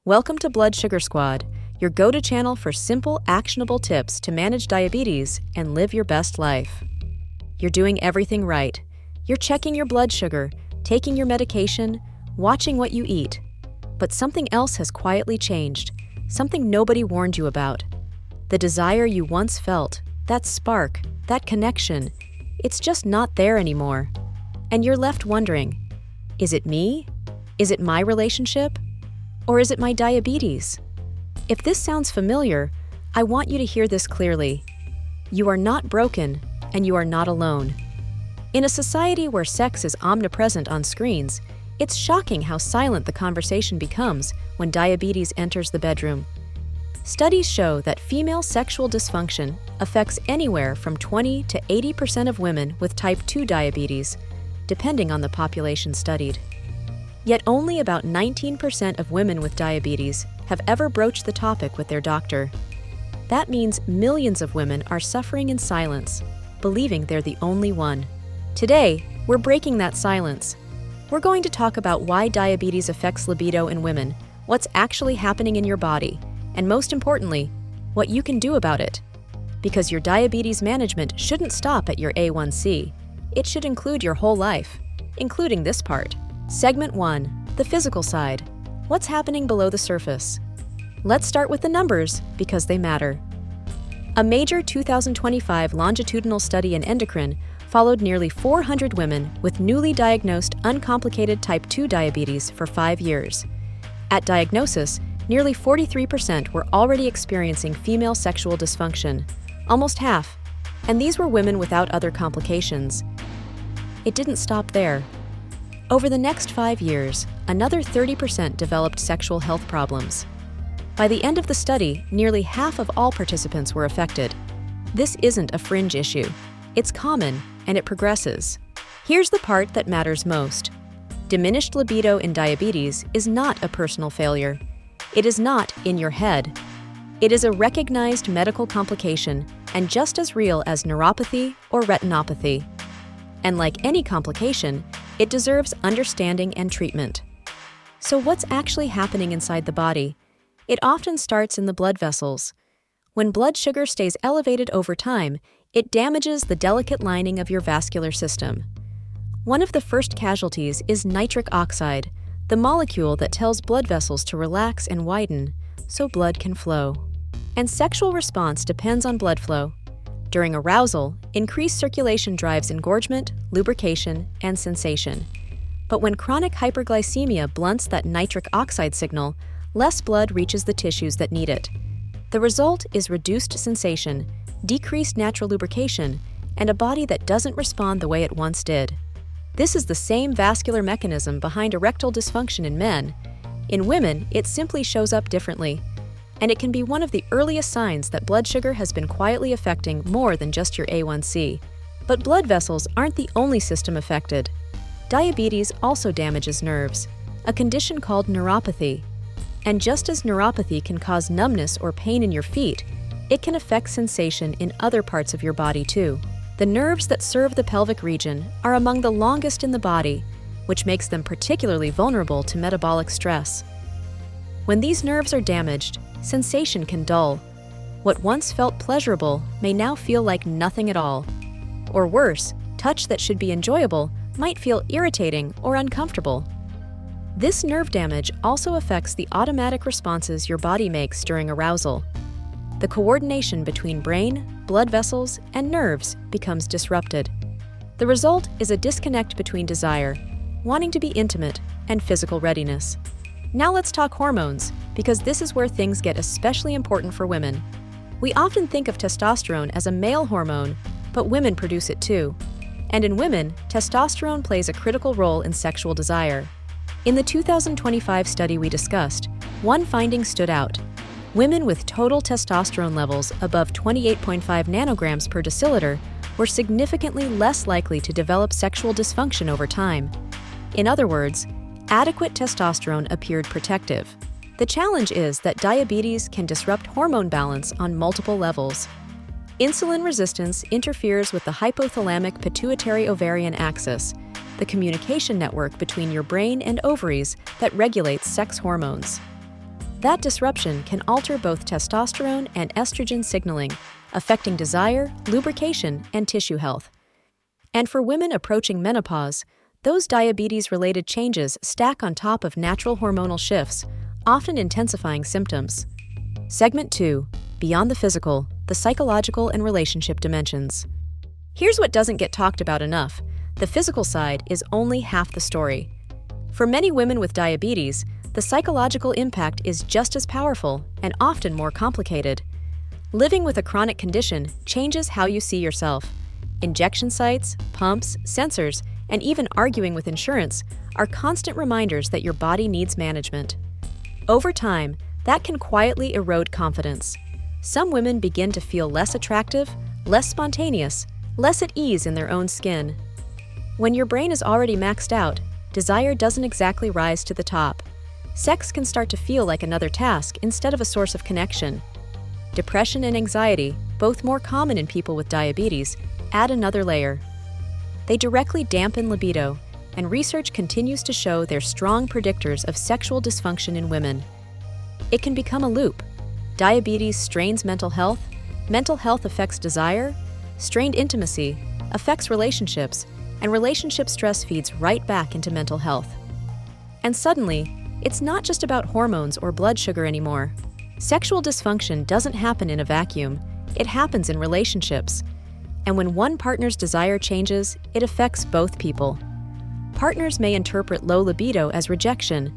Welcome to Blood Sugar Squad, your go-to channel for simple, actionable tips to manage diabetes and live your best life. You're doing everything right. You're checking your blood sugar, taking your medication, watching what you eat. But something else has quietly changed, something nobody warned you about. The desire you once felt, that spark, that connection, it's just not there anymore. And you're left wondering, is it me? Is it my relationship? Or is it my diabetes? If this sounds familiar, I want you to hear this clearly. You are not broken, and you are not alone. In a society where sex is omnipresent on screens, it's shocking how silent the conversation becomes when diabetes enters the bedroom. Studies show that female sexual dysfunction affects anywhere from 20 to 80% of women with type 2 diabetes, depending on the population studied. Yet only about 19% of women with diabetes have ever broached the topic with their doctor. That means millions of women are suffering in silence, believing they're the only one. Today, we're breaking that silence. We're going to talk about why diabetes affects libido in women, what's actually happening in your body, and most importantly, what you can do about it. Because your diabetes management shouldn't stop at your A1C. It should include your whole life, including this part. Segment 1. The physical side. What's happening below the surface? Let's start with the numbers, because they matter. A major 2025 longitudinal study in endocrine followed nearly 400 women with newly diagnosed uncomplicated type 2 diabetes for 5 years. At diagnosis, nearly 43% were already experiencing female sexual dysfunction, almost half, and these were women without other complications. It didn't stop there. Over the next 5 years, another 30% developed sexual health problems. By the end of the study, nearly half of all participants were affected. This isn't a fringe issue. It's common, and it progresses. Here's the part that matters most. Diminished libido in diabetes is not a personal failure. It is not in your head. It is a recognized medical complication and just as real as neuropathy or retinopathy. And like any complication, it deserves understanding and treatment. So what's actually happening inside the body? It often starts in the blood vessels. When blood sugar stays elevated over time, it damages the delicate lining of your vascular system. One of the first casualties is nitric oxide, the molecule that tells blood vessels to relax and widen so blood can flow. And sexual response depends on blood flow. During arousal, increased circulation drives engorgement, lubrication, and sensation. But when chronic hyperglycemia blunts that nitric oxide signal, less blood reaches the tissues that need it. The result is reduced sensation, decreased natural lubrication, and a body that doesn't respond the way it once did. This is the same vascular mechanism behind erectile dysfunction in men. In women, it simply shows up differently. And it can be one of the earliest signs that blood sugar has been quietly affecting more than just your A1C. But blood vessels aren't the only system affected. Diabetes also damages nerves, a condition called neuropathy. And just as neuropathy can cause numbness or pain in your feet, it can affect sensation in other parts of your body too. The nerves that serve the pelvic region are among the longest in the body, which makes them particularly vulnerable to metabolic stress. When these nerves are damaged, sensation can dull. What once felt pleasurable may now feel like nothing at all. Or worse, touch that should be enjoyable might feel irritating or uncomfortable. This nerve damage also affects the automatic responses your body makes during arousal. The coordination between brain, blood vessels, and nerves becomes disrupted. The result is a disconnect between desire, wanting to be intimate, and physical readiness. Now let's talk hormones, because this is where things get especially important for women. We often think of testosterone as a male hormone, but women produce it too. And in women, testosterone plays a critical role in sexual desire. In the 2025 study we discussed, one finding stood out. Women with total testosterone levels above 28.5 nanograms per deciliter were significantly less likely to develop sexual dysfunction over time. In other words, adequate testosterone appeared protective. The challenge is that diabetes can disrupt hormone balance on multiple levels. Insulin resistance interferes with the hypothalamic pituitary ovarian axis, the communication network between your brain and ovaries that regulates sex hormones. That disruption can alter both testosterone and estrogen signaling, affecting desire, lubrication, and tissue health. And for women approaching menopause, those diabetes-related changes stack on top of natural hormonal shifts, often intensifying symptoms. Segment 2. Beyond the physical, the psychological and relationship dimensions. Here's what doesn't get talked about enough. The physical side is only half the story. For many women with diabetes, the psychological impact is just as powerful and often more complicated. Living with a chronic condition changes how you see yourself. Injection sites, pumps, sensors, and even arguing with insurance are constant reminders that your body needs management. Over time, that can quietly erode confidence. Some women begin to feel less attractive, less spontaneous, less at ease in their own skin. When your brain is already maxed out, desire doesn't exactly rise to the top. Sex can start to feel like another task instead of a source of connection. Depression and anxiety, both more common in people with diabetes, add another layer. They directly dampen libido, and research continues to show they're strong predictors of sexual dysfunction in women. It can become a loop. Diabetes strains mental health affects desire, strained intimacy affects relationships, and relationship stress feeds right back into mental health. And suddenly, it's not just about hormones or blood sugar anymore. Sexual dysfunction doesn't happen in a vacuum. It happens in relationships. And when one partner's desire changes, it affects both people. Partners may interpret low libido as rejection.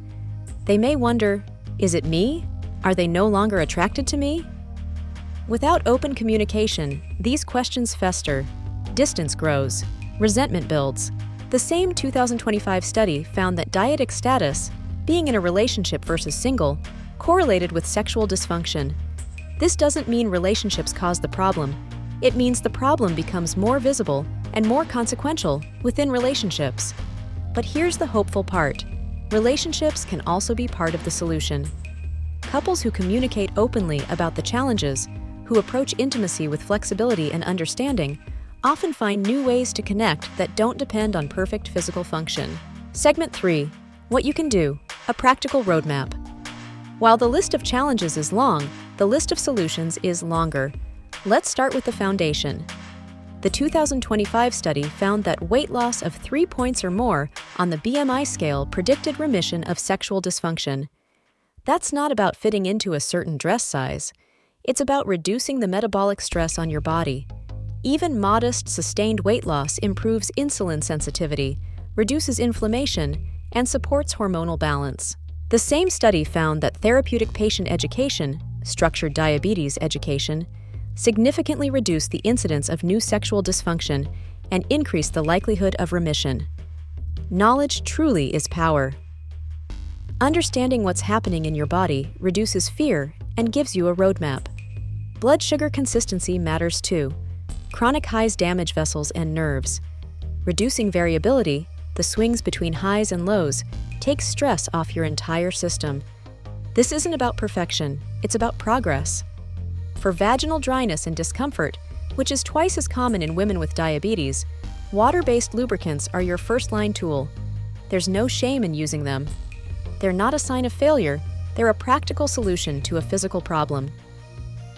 They may wonder, is it me? Are they no longer attracted to me? Without open communication, these questions fester. Distance grows. Resentment builds. The same 2025 study found that diabetic status, being in a relationship versus single, correlated with sexual dysfunction. This doesn't mean relationships cause the problem. It means the problem becomes more visible and more consequential within relationships. But here's the hopeful part. Relationships can also be part of the solution. Couples who communicate openly about the challenges, who approach intimacy with flexibility and understanding, often find new ways to connect that don't depend on perfect physical function. Segment 3. What you can do. A practical roadmap. While the list of challenges is long, the list of solutions is longer. Let's start with the foundation. The 2025 study found that weight loss of 3 points or more on the BMI scale predicted remission of sexual dysfunction. That's not about fitting into a certain dress size. It's about reducing the metabolic stress on your body. Even modest, sustained weight loss improves insulin sensitivity, reduces inflammation, and supports hormonal balance. The same study found that therapeutic patient education, structured diabetes education, significantly reduced the incidence of new sexual dysfunction and increased the likelihood of remission. Knowledge truly is power. Understanding what's happening in your body reduces fear and gives you a roadmap. Blood sugar consistency matters too. Chronic highs damage vessels and nerves. Reducing variability, the swings between highs and lows, takes stress off your entire system. This isn't about perfection, it's about progress. For vaginal dryness and discomfort, which is twice as common in women with diabetes, water-based lubricants are your first-line tool. There's no shame in using them. They're not a sign of failure, they're a practical solution to a physical problem.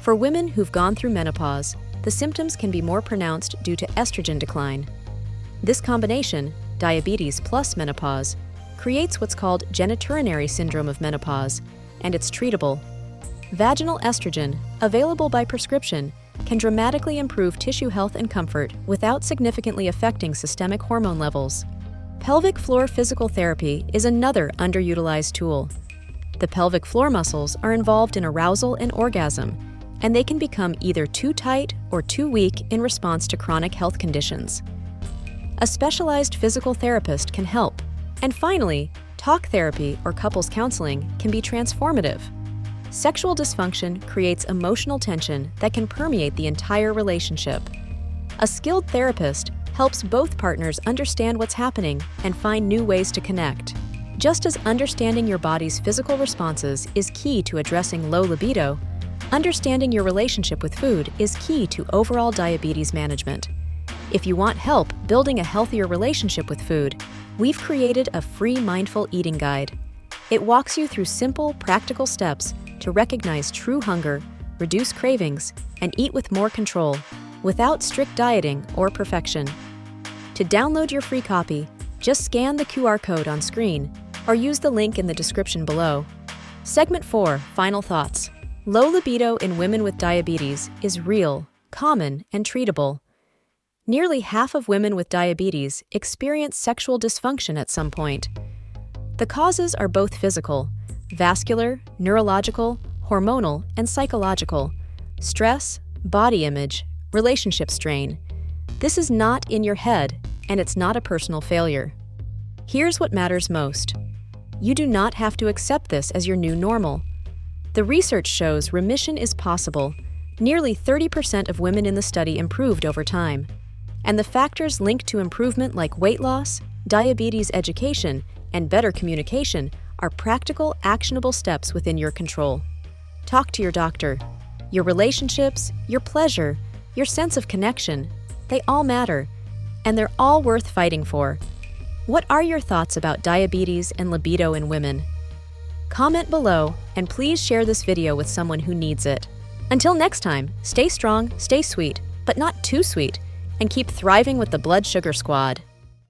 For women who've gone through menopause, the symptoms can be more pronounced due to estrogen decline. This combination, diabetes plus menopause, creates what's called genitourinary syndrome of menopause, and it's treatable. Vaginal estrogen, available by prescription, can dramatically improve tissue health and comfort without significantly affecting systemic hormone levels. Pelvic floor physical therapy is another underutilized tool. The pelvic floor muscles are involved in arousal and orgasm, and they can become either too tight or too weak in response to chronic health conditions. A specialized physical therapist can help. And finally, talk therapy or couples counseling can be transformative. Sexual dysfunction creates emotional tension that can permeate the entire relationship. A skilled therapist helps both partners understand what's happening and find new ways to connect. Just as understanding your body's physical responses is key to addressing low libido, understanding your relationship with food is key to overall diabetes management. If you want help building a healthier relationship with food, we've created a free mindful eating guide. It walks you through simple, practical steps to recognize true hunger, reduce cravings, and eat with more control, without strict dieting or perfection. To download your free copy, just scan the QR code on screen or use the link in the description below. Segment 4, Final Thoughts. Low libido in women with diabetes is real, common, and treatable. Nearly half of women with diabetes experience sexual dysfunction at some point. The causes are both physical, vascular, neurological, hormonal, and psychological, stress, body image, relationship strain. This is not in your head, and it's not a personal failure. Here's what matters most. You do not have to accept this as your new normal. The research shows remission is possible. Nearly 30% of women in the study improved over time. And the factors linked to improvement like weight loss, diabetes education, and better communication are practical, actionable steps within your control. Talk to your doctor. Your relationships, your pleasure, your sense of connection, they all matter, and they're all worth fighting for. What are your thoughts about diabetes and libido in women? Comment below, and please share this video with someone who needs it. Until next time, stay strong, stay sweet, but not too sweet, and keep thriving with the Blood Sugar Squad.